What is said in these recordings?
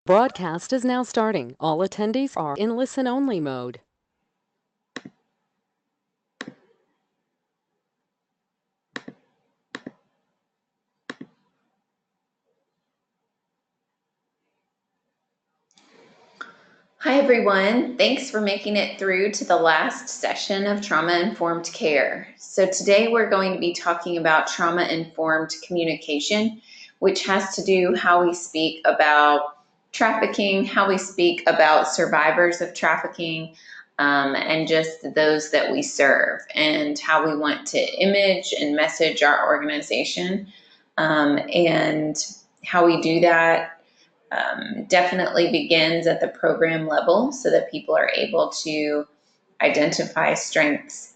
Broadcast is now starting. All attendees are in listen-only mode. Hi everyone, thanks for making it through to the last session of Trauma-Informed Care. So today we're going to be talking about trauma-informed communication, which has to do how we speak about trafficking, how we speak about survivors of trafficking, and just those that we serve, and how we want to image and message our organization, and how we do that definitely begins at the program level so that people are able to identify strengths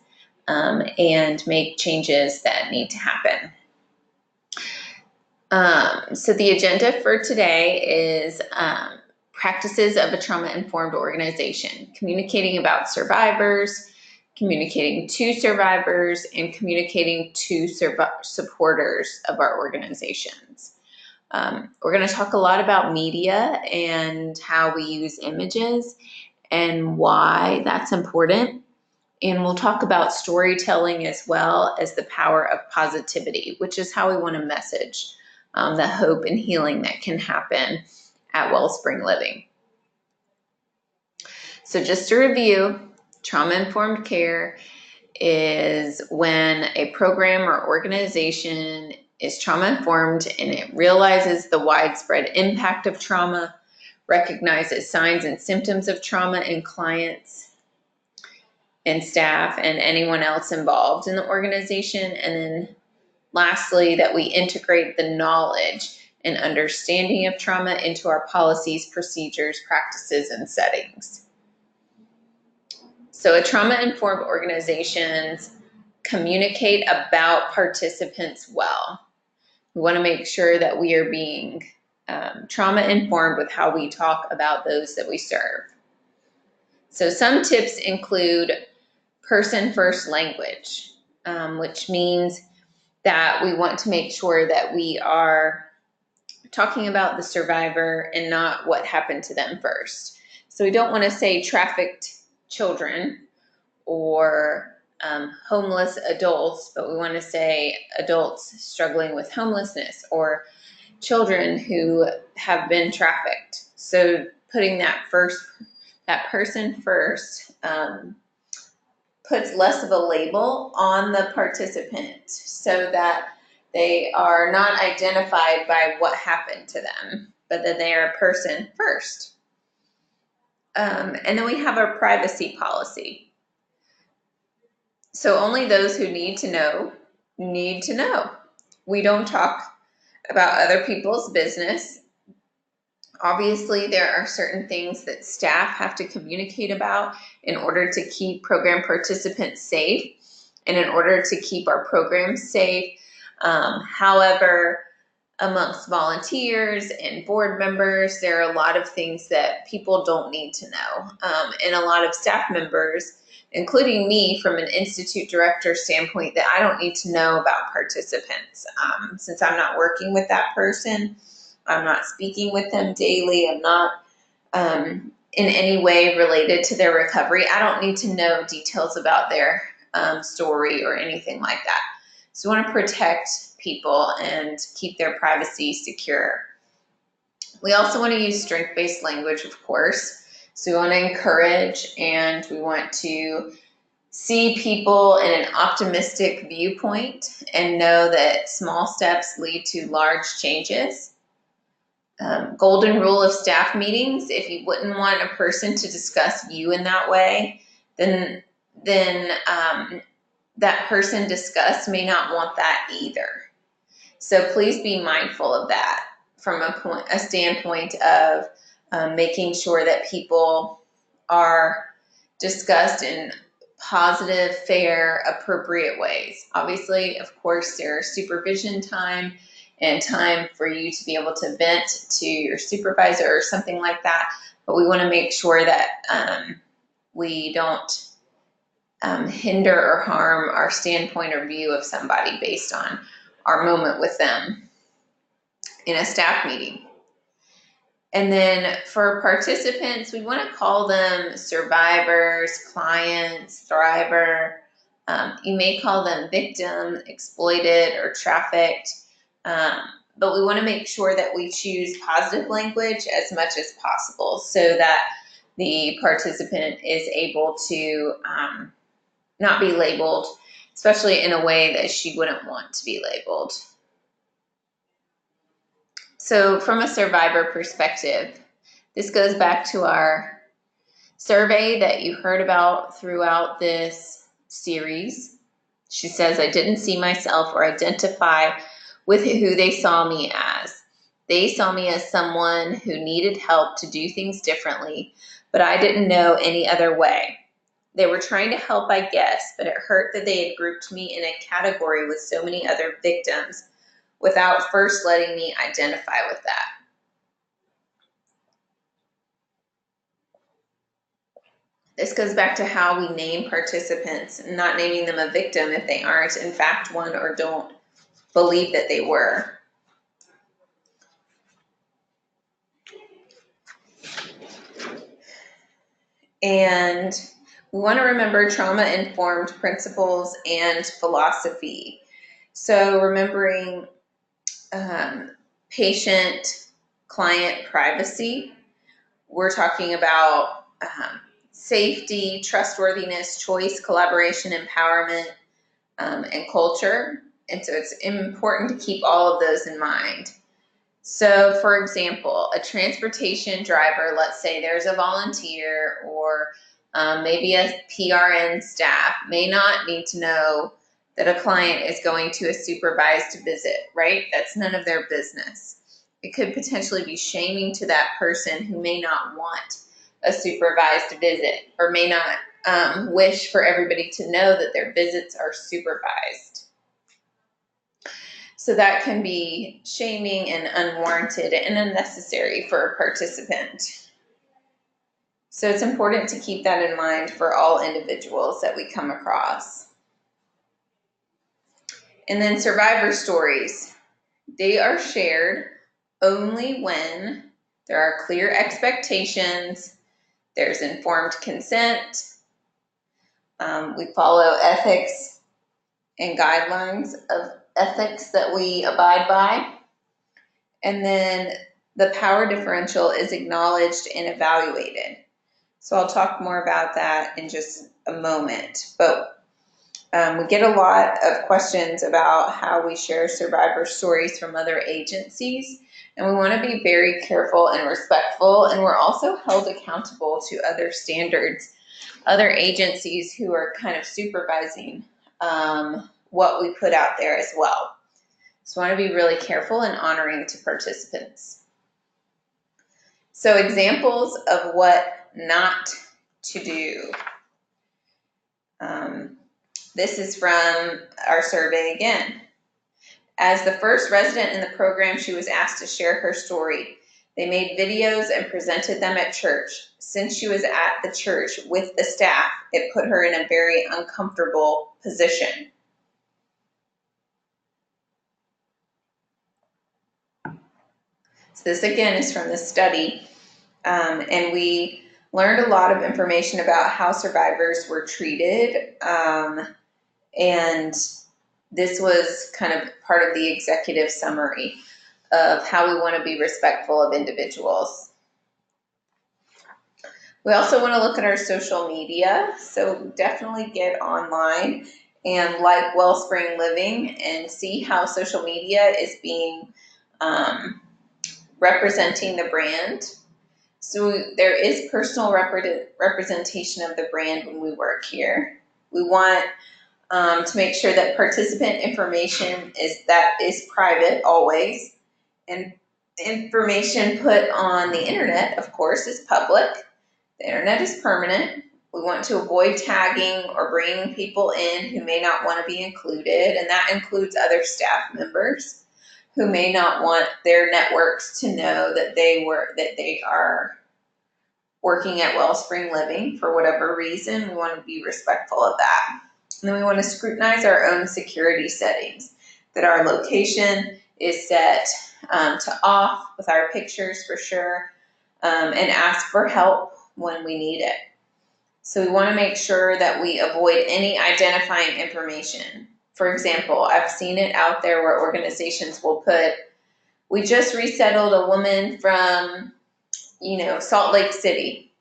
and make changes that need to happen. So the agenda for today is practices of a trauma-informed organization, communicating about survivors, communicating to survivors, and communicating to supporters of our organizations. We're going to talk a lot about media and how we use images and why that's important. And we'll talk about storytelling as well as the power of positivity, which is how we want to message the hope and healing that can happen at Wellspring Living. So just to review, trauma-informed care is when a program or organization is trauma-informed and it realizes the widespread impact of trauma, recognizes signs and symptoms of trauma in clients and staff and anyone else involved in the organization, and then lastly, that we integrate the knowledge and understanding of trauma into our policies, procedures, practices, and settings. So a trauma-informed organizations communicate about participants well. We want to make sure that we are being trauma-informed with how we talk about those that we serve. So some tips include person-first language, which means that we want to make sure that we are talking about the survivor and not what happened to them first. So we don't want to say trafficked children or homeless adults, but we want to say adults struggling with homelessness or children who have been trafficked. So putting that person first puts less of a label on the participant so that they are not identified by what happened to them, but that they are a person first. And then we have our privacy policy. So only those who need to know need to know. We don't talk about other people's business. Obviously, there are certain things that staff have to communicate about in order to keep program participants safe and in order to keep our programs safe. However, amongst volunteers and board members, there are a lot of things that people don't need to know. And a lot of staff members, including me from an institute director standpoint, that I don't need to know about participants. Since I'm not working with that person, I'm not speaking with them daily, I'm not in any way related to their recovery, I don't need to know details about their story or anything like that. So we want to protect people and keep their privacy secure. We also want to use strength-based language, of course. So we want to encourage and we want to see people in an optimistic viewpoint and know that small steps lead to large changes. Golden rule of staff meetings: if you wouldn't want a person to discuss you in that way, then that person discussed may not want that either. So please be mindful of that from a standpoint of making sure that people are discussed in positive, fair, appropriate ways. Obviously, of course, there's supervision time and time for you to be able to vent to your supervisor or something like that, but we want to make sure that we don't hinder or harm our standpoint or view of somebody based on our moment with them in a staff meeting. And then for participants, we want to call them survivors, clients, thriver. You may call them victim, exploited, or trafficked. Um, but we want to make sure that we choose positive language as much as possible so that the participant is able to not be labeled, especially in a way that she wouldn't want to be labeled. So from a survivor perspective, this goes back to our survey that you heard about throughout this series. She says, I didn't see myself or identify with who they saw me as. They saw me as someone who needed help to do things differently, but I didn't know any other way. They were trying to help, I guess, but it hurt that they had grouped me in a category with so many other victims without first letting me identify with that. This goes back to how we name participants, not naming them a victim if they aren't in fact one or don't believe that they were. And we want to remember trauma-informed principles and philosophy. So remembering patient-client privacy. We're talking about safety, trustworthiness, choice, collaboration, empowerment, and culture. And so it's important to keep all of those in mind. So for example, a transportation driver, let's say there's a volunteer or maybe a PRN staff, may not need to know that a client is going to a supervised visit, right? That's none of their business. It could potentially be shaming to that person who may not want a supervised visit or may not wish for everybody to know that their visits are supervised. So that can be shaming and unwarranted and unnecessary for a participant. So it's important to keep that in mind for all individuals that we come across. And then survivor stories. They are shared only when there are clear expectations, there's informed consent, we follow ethics and guidelines of ethics that we abide by, and then the power differential is acknowledged and evaluated. So I'll talk more about that in just a moment, but we get a lot of questions about how we share survivor stories from other agencies, and we want to be very careful and respectful, and we're also held accountable to other standards, other agencies who are kind of supervising what we put out there as well. So I want to be really careful and honoring to participants. So examples of what not to do. This is from our survey again. As the first resident in the program, she was asked to share her story. They made videos and presented them at church. Since she was at the church with the staff, it put her in a very uncomfortable position. So this again is from the study, and we learned a lot of information about how survivors were treated, and this was kind of part of the executive summary of how we want to be respectful of individuals. We also want to look at our social media, so definitely get online and like Wellspring Living and see how social media is being representing the brand. So there is personal representation of the brand when we work here. We want to make sure that participant information is private always, and information put on the internet, of course, is public. The internet is permanent. We want to avoid tagging or bringing people in who may not want to be included, and that includes other staff members who may not want their networks to know that they are working at Wellspring Living for whatever reason. We want to be respectful of that. And then we want to scrutinize our own security settings, that our location is set to off with our pictures for sure. and ask for help when we need it. So we want to make sure that we avoid any identifying information. For example, I've seen it out there where organizations will put, we just resettled a woman from, Salt Lake City.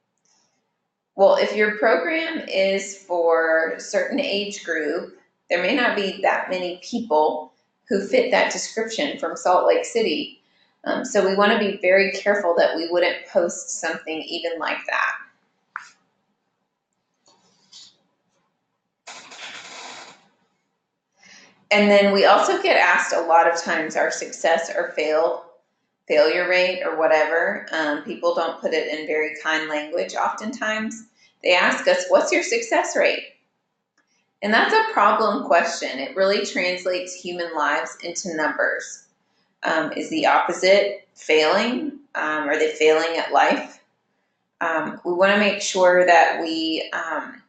Well, if your program is for a certain age group, there may not be that many people who fit that description from Salt Lake City. So we want to be very careful that we wouldn't post something even like that. And then we also get asked a lot of times our success or failure rate or whatever. People don't put it in very kind language oftentimes. They ask us, what's your success rate? And that's a problem question. It really translates human lives into numbers. Is the opposite failing? Are they failing at life? We want to make sure that we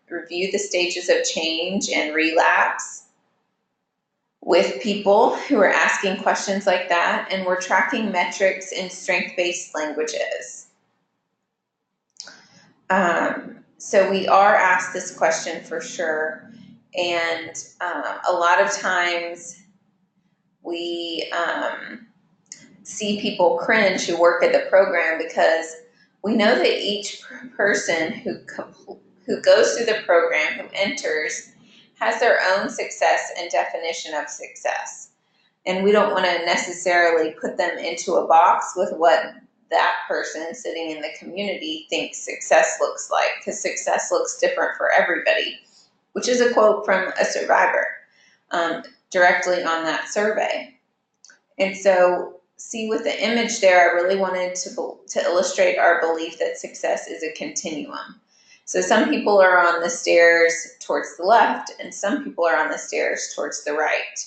review the stages of change and relapse with people who are asking questions like that, and we're tracking metrics in strength-based languages. So we are asked this question for sure, and a lot of times we see people cringe who work at the program because we know that each person who goes through the program, who enters, has their own success and definition of success. And we don't want to necessarily put them into a box with what that person sitting in the community thinks success looks like, because success looks different for everybody, which is a quote from a survivor directly on that survey. And so, see, with the image there, I really wanted to illustrate our belief that success is a continuum. So some people are on the stairs towards the left, and some people are on the stairs towards the right.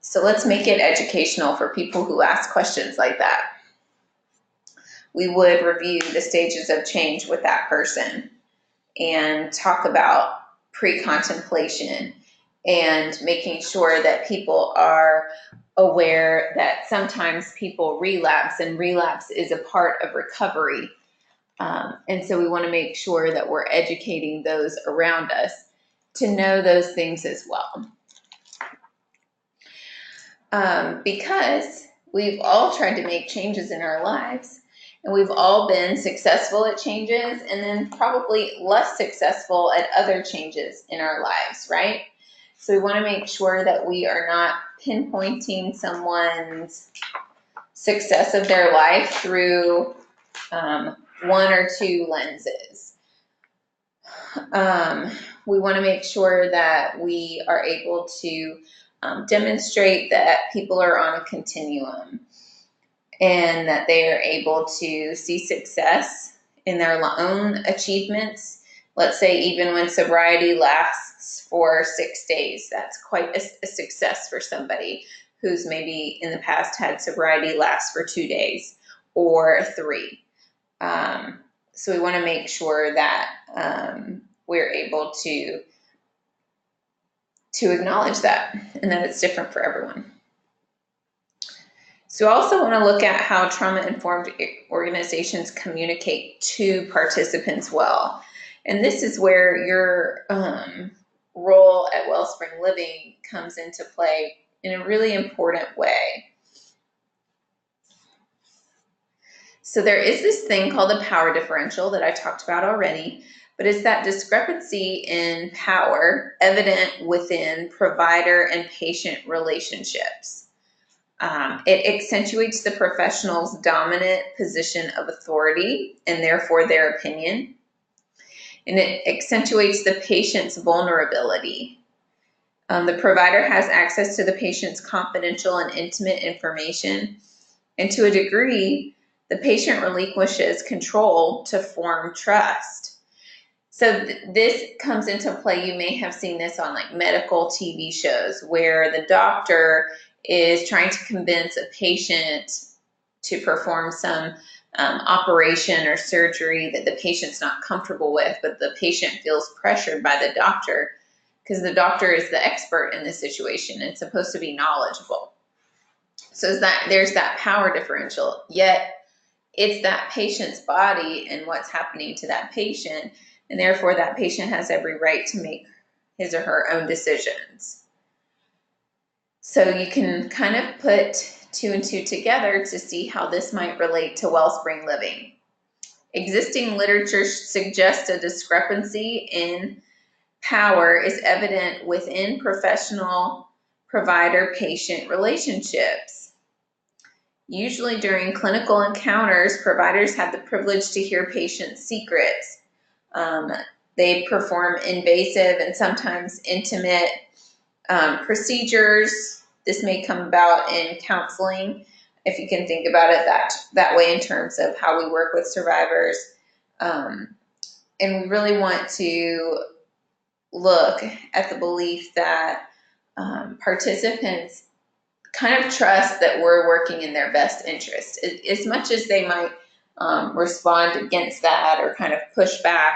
So let's make it educational for people who ask questions like that. We would review the stages of change with that person and talk about pre-contemplation and making sure that people are aware that sometimes people relapse, and relapse is a part of recovery. And so we want to make sure that we're educating those around us to know those things as well. Because we've all tried to make changes in our lives, and we've all been successful at changes and then probably less successful at other changes in our lives, right? So we want to make sure that we are not pinpointing someone's success of their life through one or two lenses. We want to make sure that we are able to demonstrate that people are on a continuum and that they are able to see success in their own achievements. Let's say even when sobriety lasts for 6 days, that's quite a success for somebody who's maybe in the past had sobriety last for 2 days or 3. So we want to make sure that we're able to acknowledge that, and that it's different for everyone. So we also want to look at how trauma-informed organizations communicate to participants well. And this is where your role at Wellspring Living comes into play in a really important way. So there is this thing called the power differential that I talked about already, but it's that discrepancy in power evident within provider and patient relationships. It accentuates the professional's dominant position of authority and therefore their opinion. And it accentuates the patient's vulnerability. The provider has access to the patient's confidential and intimate information, and to a degree, the patient relinquishes control to form trust. So this comes into play. You may have seen this on like medical TV shows where the doctor is trying to convince a patient to perform some operation or surgery that the patient's not comfortable with, but the patient feels pressured by the doctor because the doctor is the expert in this situation and supposed to be knowledgeable. So there's that power differential. Yet it's that patient's body and what's happening to that patient, and therefore that patient has every right to make his or her own decisions. So you can kind of put two and two together to see how this might relate to Wellspring Living. Existing literature suggests a discrepancy in power is evident within professional provider-patient relationships. Usually during clinical encounters, providers have the privilege to hear patients' secrets. They perform invasive and sometimes intimate procedures. This may come about in counseling, if you can think about it that way in terms of how we work with survivors. And we really want to look at the belief that participants kind of trust that we're working in their best interest. As much as they might respond against that or kind of push back,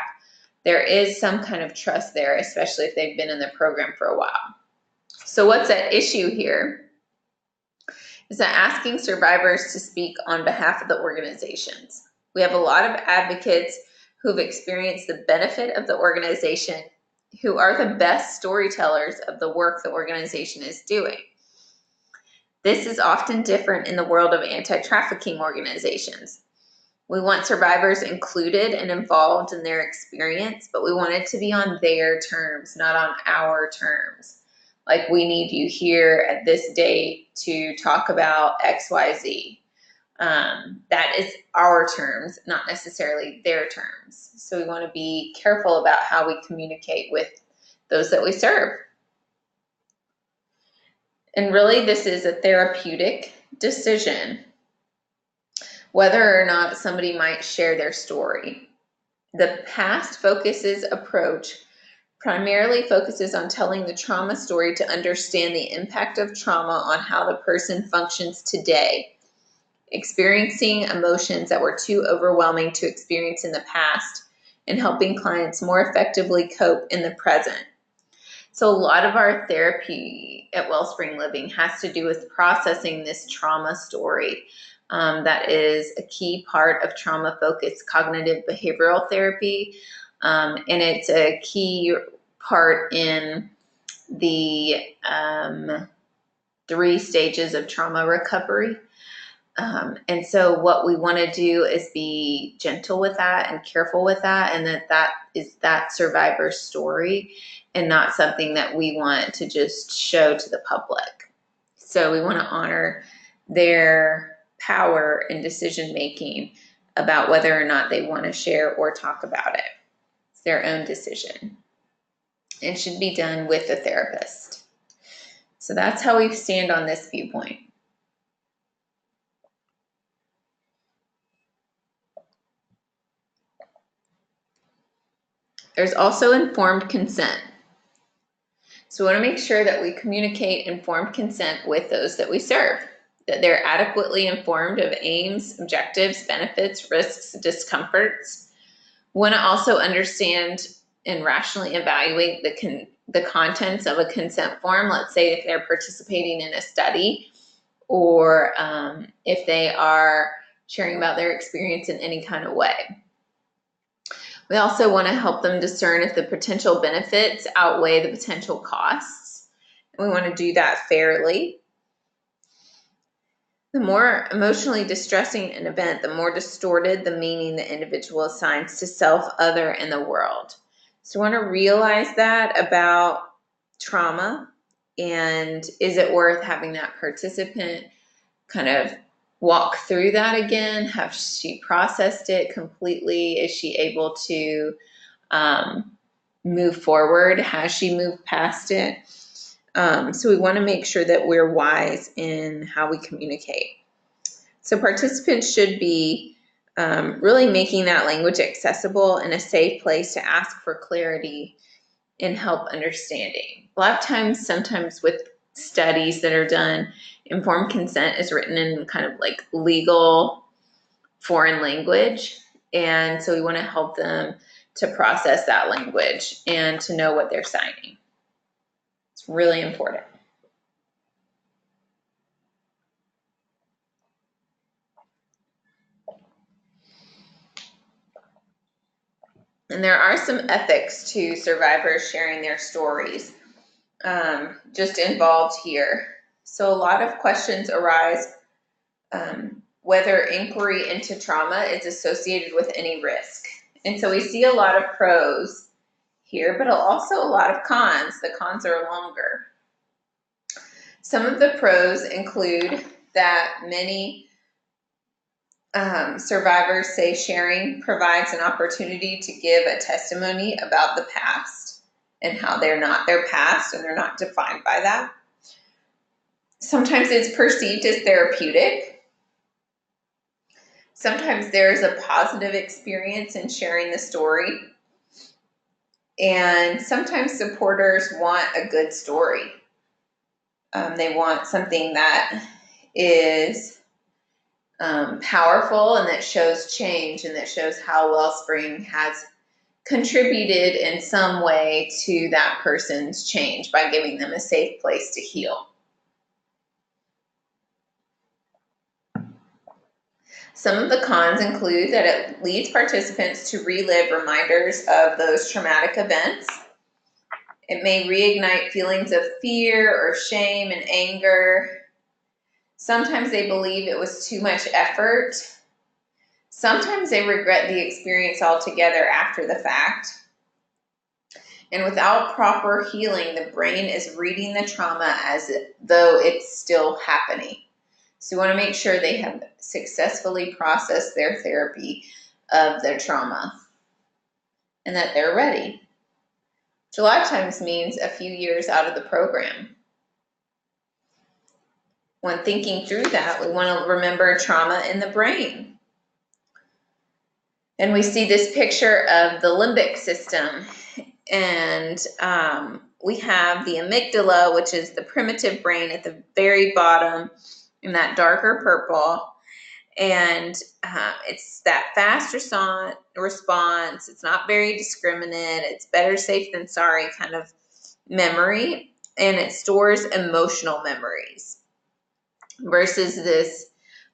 there is some kind of trust there, especially if they've been in the program for a while. So what's at issue here is that asking survivors to speak on behalf of the organizations. We have a lot of advocates who've experienced the benefit of the organization, who are the best storytellers of the work the organization is doing. This is often different in the world of anti-trafficking organizations. We want survivors included and involved in their experience, but we want it to be on their terms, not on our terms. Like, we need you here at this date to talk about XYZ. That is our terms, not necessarily their terms. So we want to be careful about how we communicate with those that we serve. And really, this is a therapeutic decision, whether or not somebody might share their story. The past focuses approach primarily focuses on telling the trauma story to understand the impact of trauma on how the person functions today, experiencing emotions that were too overwhelming to experience in the past, and helping clients more effectively cope in the present. So a lot of our therapy at Wellspring Living has to do with processing this trauma story. That is a key part of trauma-focused cognitive behavioral therapy. And it's a key part in the 3 stages of trauma recovery. And so what we want to do is be gentle with that and careful with that, and that is that survivor story and not something that we want to just show to the public. So we want to honor their power in decision making about whether or not they want to share or talk about it. It's their own decision. It should be done with a therapist. So that's how we stand on this viewpoint. There's also informed consent. So we want to make sure that we communicate informed consent with those that we serve, that they're adequately informed of aims, objectives, benefits, risks, discomforts. We want to also understand and rationally evaluate the contents of a consent form. Let's say if they're participating in a study, or if they are sharing about their experience in any kind of way. We also want to help them discern if the potential benefits outweigh the potential costs. And we want to do that fairly. The more emotionally distressing an event, the more distorted the meaning the individual assigns to self, other, and the world. So we want to realize that about trauma, and is it worth having that participant kind of walk through that again? Have she processed it completely? Is she able to move forward? Has she moved past it? So we want to make sure that we're wise in how we communicate. So participants should be really making that language accessible and a safe place to ask for clarity and help understanding. A lot of times, sometimes with studies that are done, informed consent is written in kind of like legal foreign language. And so we want to help them to process that language and to know what they're signing. It's really important. And there are some ethics to survivors sharing their stories just involved here. So a lot of questions arise whether inquiry into trauma is associated with any risk. And so we see a lot of pros here, but also a lot of cons. The cons are longer. Some of the pros include that many survivors say sharing provides an opportunity to give a testimony about the past and how they're not their past and they're not defined by that. Sometimes it's perceived as therapeutic. Sometimes there's a positive experience in sharing the story. And sometimes supporters want a good story. They want something that is powerful and that shows change and that shows how Wellspring has contributed in some way to that person's change by giving them a safe place to heal. Some of the cons include that it leads participants to relive reminders of those traumatic events. It may reignite feelings of fear or shame and anger. Sometimes they believe it was too much effort. Sometimes they regret the experience altogether after the fact. And without proper healing, the brain is reading the trauma as though it's still happening. So we want to make sure they have successfully processed their therapy of their trauma and that they're ready, which a lot of times means a few years out of the program. When thinking through that, we want to remember trauma in the brain. And we see this picture of the limbic system. And we have the amygdala, which is the primitive brain at the very bottom in that darker purple. And it's that fast response. It's not very discriminate. It's better safe than sorry kind of memory. And it stores emotional memories versus this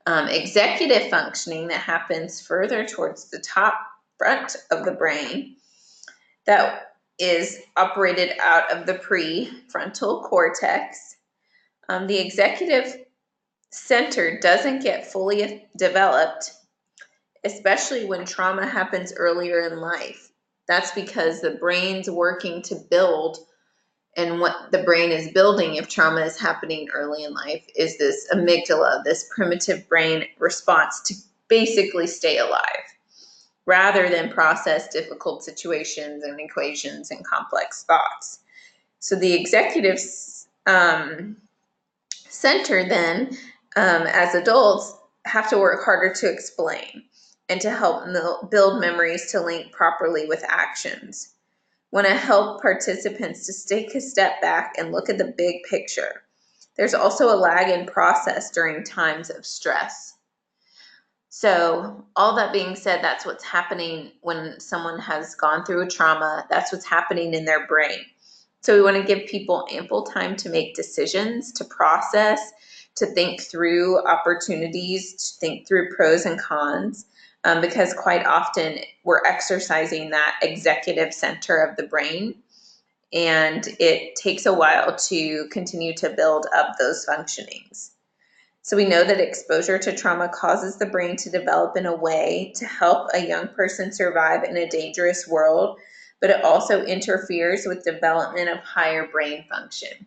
executive functioning that happens further towards the top front of the brain that is operated out of the prefrontal cortex. The executive center doesn't get fully developed, especially when trauma happens earlier in life. That's because the brain's working to build, and what the brain is building if trauma is happening early in life is this amygdala, this primitive brain response to basically stay alive, rather than process difficult situations and equations and complex thoughts. So the executive center then, as adults, have to work harder to explain and to help build memories to link properly with actions. Want to help participants to take a step back and look at the big picture. There's also a lag in process during times of stress. So all that being said, that's what's happening when someone has gone through a trauma. That's what's happening in their brain. So we want to give people ample time to make decisions, to process, to think through opportunities, to think through pros and cons. Because quite often we're exercising that executive center of the brain, and it takes a while to continue to build up those functionings. So we know that exposure to trauma causes the brain to develop in a way to help a young person survive in a dangerous world, but it also interferes with development of higher brain function.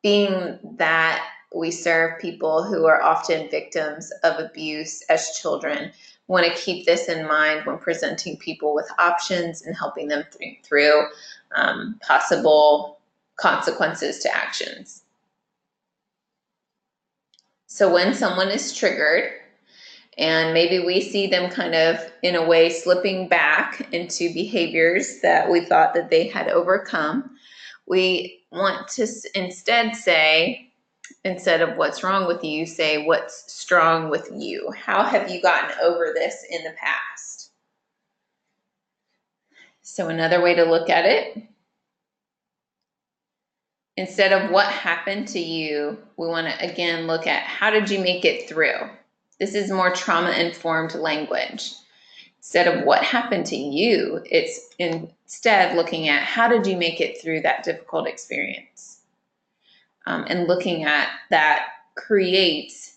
Being that we serve people who are often victims of abuse as children, want to keep this in mind when presenting people with options and helping them think through possible consequences to actions. So when someone is triggered, and maybe we see them kind of in a way slipping back into behaviors that we thought that they had overcome, we want to instead say, instead of what's wrong with you, say what's strong with you. How have you gotten over this in the past? So another way to look at it, instead of what happened to you, we want to again look at how did you make it through? This is more trauma-informed language. Instead of what happened to you, it's instead looking at how did you make it through that difficult experience. And looking at that creates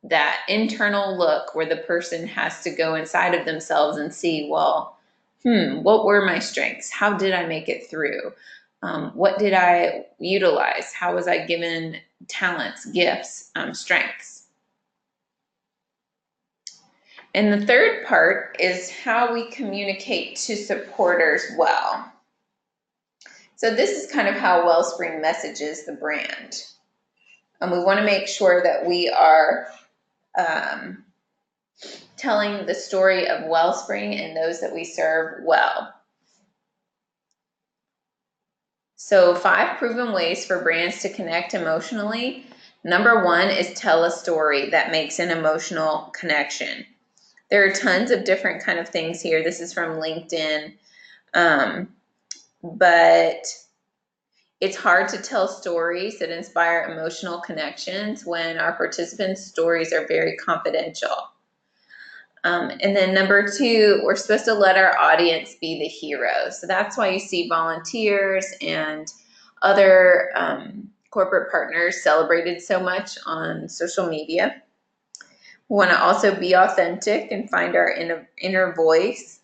that internal look where the person has to go inside of themselves and see, well, what were my strengths? How did I make it through? What did I utilize? How was I given talents, gifts, strengths? And the third part is how we communicate to supporters well. So this is kind of how Wellspring messages the brand. And we want to make sure that we are telling the story of Wellspring and those that we serve well. So 5 proven ways for brands to connect emotionally. Number 1 is tell a story that makes an emotional connection. There are tons of different kind of things here. This is from LinkedIn. But it's hard to tell stories that inspire emotional connections when our participants' stories are very confidential. And then number 2, we're supposed to let our audience be the hero. So that's why you see volunteers and other corporate partners celebrated so much on social media. We want to also be authentic and find our inner voice.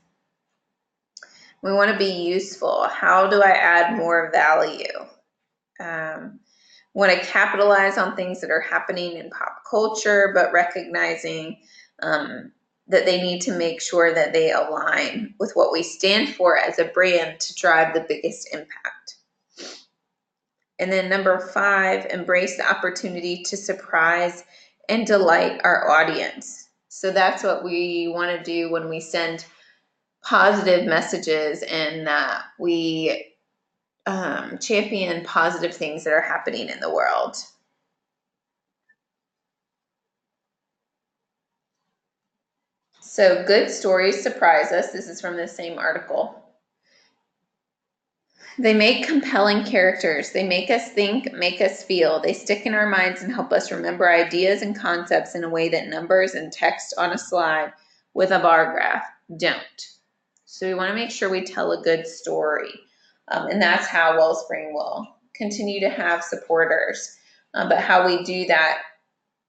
We want to be useful. How do I add more value? Want to capitalize on things that are happening in pop culture, but recognizing that they need to make sure that they align with what we stand for as a brand to drive the biggest impact. And then number 5, embrace the opportunity to surprise and delight our audience. So that's what we want to do when we send positive messages and that we champion positive things that are happening in the world. So good stories surprise us. This is from the same article. They make compelling characters. They make us think, make us feel. They stick in our minds and help us remember ideas and concepts in a way that numbers and text on a slide with a bar graph don't. So we want to make sure we tell a good story. And that's how Wellspring will continue to have supporters. But how we do that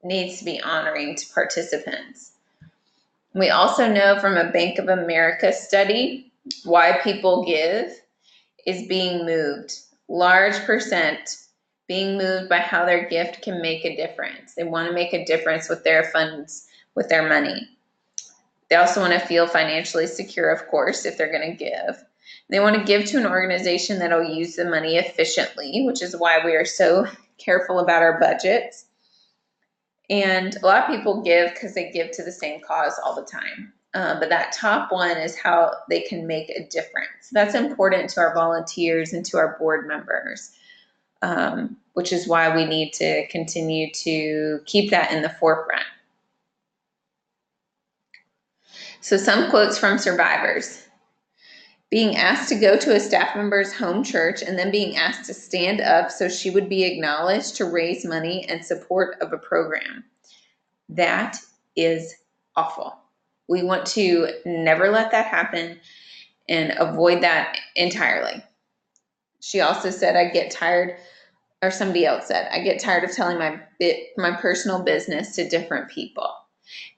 needs to be honoring to participants. We also know from a Bank of America study why people give is being moved. Large percent being moved by how their gift can make a difference. They want to make a difference with their funds, with their money. They also want to feel financially secure, of course, if they're going to give. They want to give to an organization that'll use the money efficiently, which is why we are so careful about our budgets. And a lot of people give because they give to the same cause all the time. But that top one is how they can make a difference. That's important to our volunteers and to our board members, which is why we need to continue to keep that in the forefront. So some quotes from survivors. Being asked to go to a staff member's home church and then being asked to stand up so she would be acknowledged to raise money and support of a program. That is awful. We want to never let that happen and avoid that entirely. She also said, I get tired, or somebody else said, I get tired of telling my personal business to different people.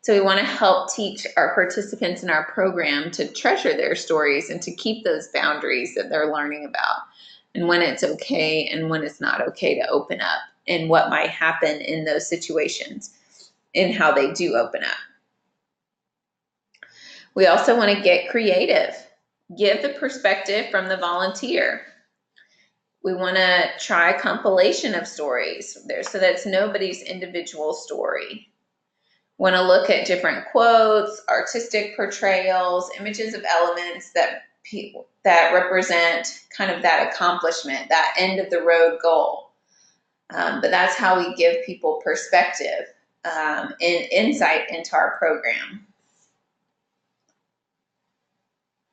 So we want to help teach our participants in our program to treasure their stories and to keep those boundaries that they're learning about and when it's okay and when it's not okay to open up and what might happen in those situations and how they do open up. We also want to get creative. Give the perspective from the volunteer. We want to try a compilation of stories there so that's nobody's individual story. Want to look at different quotes, artistic portrayals, images of elements that represent kind of that accomplishment, that end of the road goal. But that's how we give people perspective and insight into our program.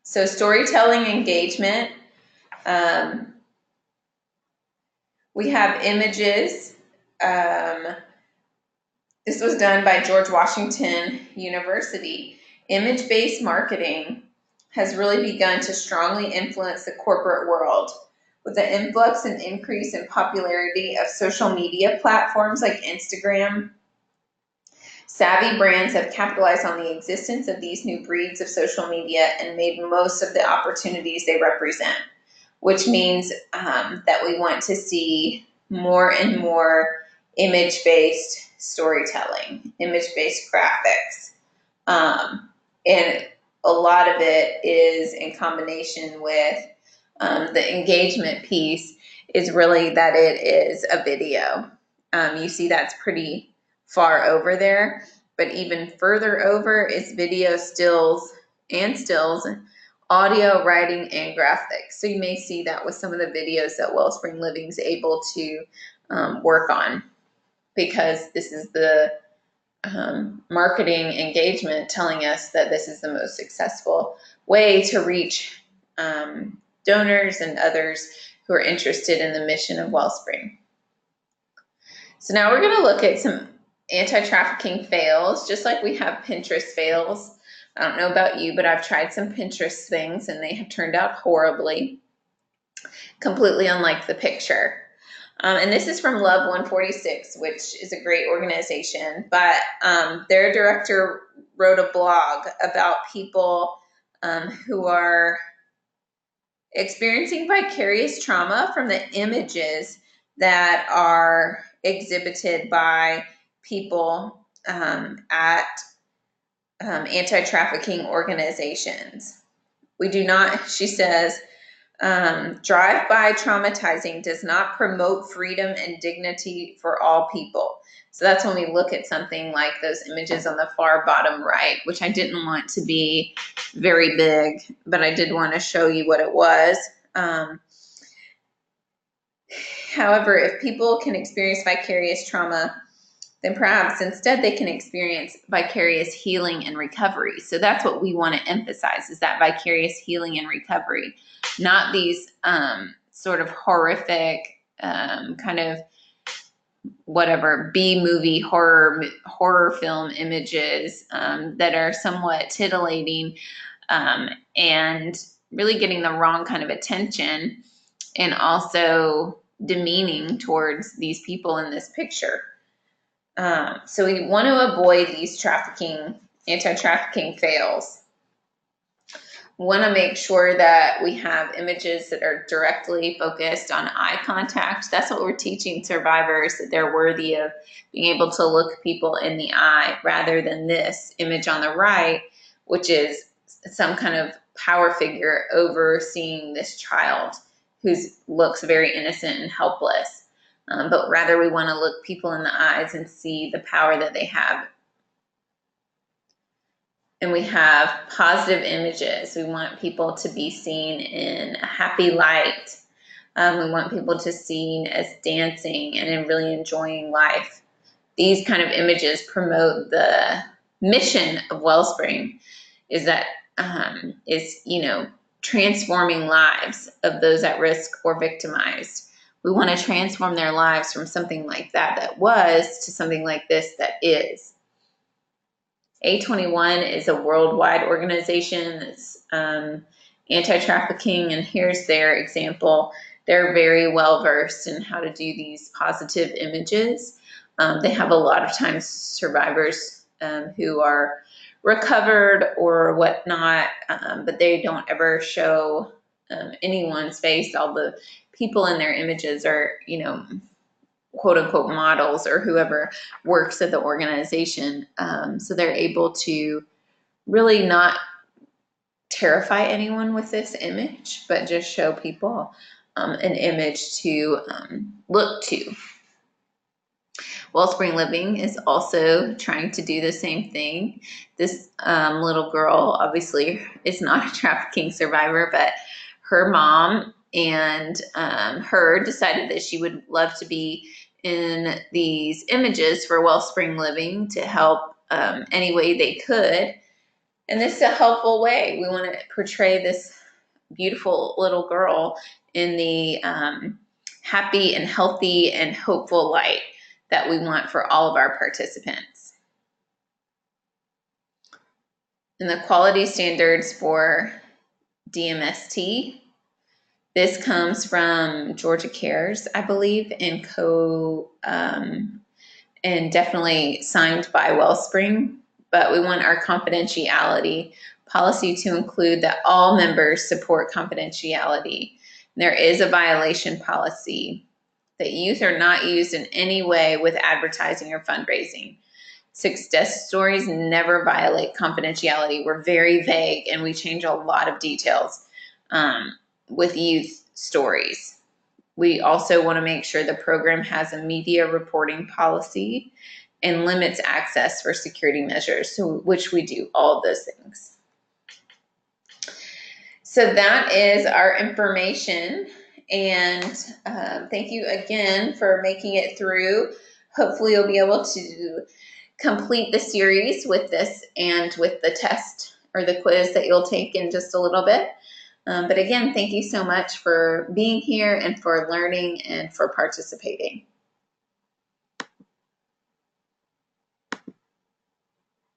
So storytelling engagement. We have images. This was done by George Washington University, Image-based marketing has really begun to strongly influence the corporate world. With the influx and increase in popularity of social media platforms like Instagram, savvy brands have capitalized on the existence of these new breeds of social media and made most of the opportunities they represent, which means that we want to see more and more image-based storytelling, image-based graphics. And a lot of it is in combination with the engagement piece is really that it is a video. You see that's pretty far over there, but even further over is video, stills, audio, writing, and graphics. So you may see that with some of the videos that Wellspring Living is able to work on, because this is the marketing engagement telling us that this is the most successful way to reach donors and others who are interested in the mission of Wellspring. So now we're going to look at some anti-trafficking fails, just like we have Pinterest fails. I don't know about you, but I've tried some Pinterest things and they have turned out horribly, completely unlike the picture. And this is from Love 146, which is a great organization, but their director wrote a blog about people who are experiencing vicarious trauma from the images that are exhibited by people at anti-trafficking organizations. We do not, she says, drive-by traumatizing does not promote freedom and dignity for all people. So that's when we look at something like those images on the far bottom right, which I didn't want to be very big, but I did want to show you what it was. However, if people can experience vicarious trauma, then perhaps instead they can experience vicarious healing and recovery. So that's what we want to emphasize, is that vicarious healing and recovery, not these sort of horrific kind of whatever B-movie horror film images that are somewhat titillating and really getting the wrong kind of attention, and also demeaning towards these people in this picture. So we want to avoid these anti-trafficking fails. We want to make sure that we have images that are directly focused on eye contact. That's what we're teaching survivors, that they're worthy of being able to look people in the eye, rather than this image on the right, which is some kind of power figure overseeing this child who looks very innocent and helpless. But rather we want to look people in the eyes and see the power that they have. And we have positive images. We want people to be seen in a happy light. We want people to be seen as dancing and in really enjoying life. These kind of images promote the mission of Wellspring, is that transforming lives of those at risk or victimized. We want to transform their lives from something like that was to something like this that is. A21 is a worldwide organization that's anti-trafficking, and here's their example. They're very well versed in how to do these positive images. They have a lot of times survivors who are recovered or whatnot, but they don't ever show anyone's face. All the people in their images are, quote unquote models or whoever works at the organization. So they're able to really not terrify anyone with this image, but just show people an image to look to. Wellspring Living is also trying to do the same thing. This little girl obviously is not a trafficking survivor, but her mom and her decided that she would love to be in these images for Wellspring Living to help any way they could. And this is a helpful way. We want to portray this beautiful little girl in the happy and healthy and hopeful light that we want for all of our participants. And the quality standards for DMST. This comes from Georgia Cares, I believe, and definitely signed by Wellspring. But we want our confidentiality policy to include that all members support confidentiality. There is a violation policy that youth are not used in any way with advertising or fundraising. Success stories never violate confidentiality. We're very vague and we change a lot of details with youth stories. We also want to make sure the program has a media reporting policy and limits access for security measures, so which we do all of those things. So that is our information, and thank you again for making it through. Hopefully you'll be able to complete the series with this and with the test or the quiz that you'll take in just a little bit. But again, thank you so much for being here and for learning and for participating.